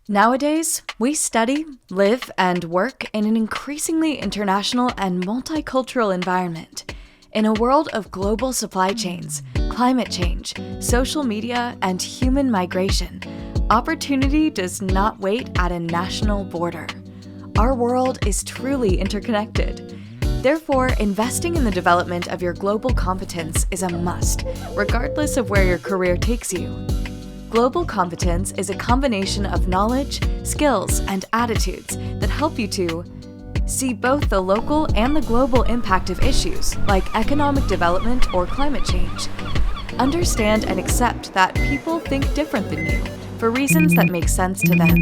Nowadays, we study, live, and work in an increasingly international and multicultural environment. In a world of global supply chains, climate change, social media, and human migration, opportunity does not wait at a national border. Our world is truly interconnected. Therefore, investing in the development of your global competence is a must, regardless of where your career takes you. Global competence is a combination of knowledge, skills, and attitudes that help you to see both the local and the global impact of issues like economic development or climate change. Understand and accept that people think different than you for reasons that make sense to them.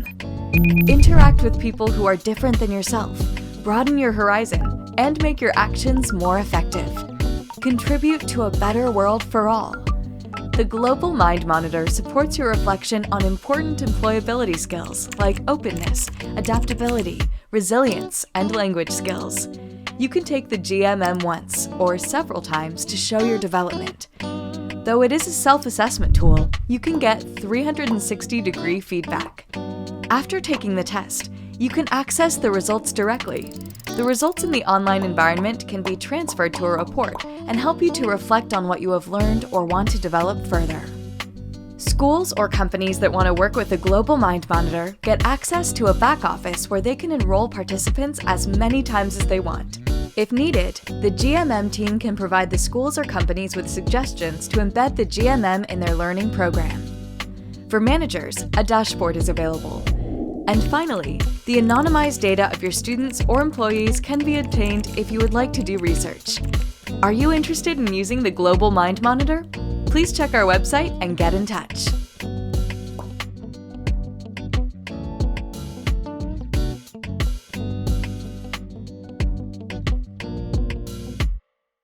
Interact with people who are different than yourself, broaden your horizon, and make your actions more effective. Contribute to a better world for all. The Global Mind Monitor supports your reflection on important employability skills like openness, adaptability, resilience, and language skills. You can take the GMM once or several times to show your development. Though it is a self-assessment tool, you can get 360-degree feedback. After taking the test, you can access the results directly. The results in the online environment can be transferred to a report and help you to reflect on what you have learned or want to develop further. Schools or companies that want to work with the Global Mind Monitor get access to a back office where they can enroll participants as many times as they want. If needed, the GMM team can provide the schools or companies with suggestions to embed the GMM in their learning program. For managers, a dashboard is available. And finally, the anonymized data of your students or employees can be obtained if you would like to do research. Are you interested in using the Global Mind Monitor? Please check our website and get in touch.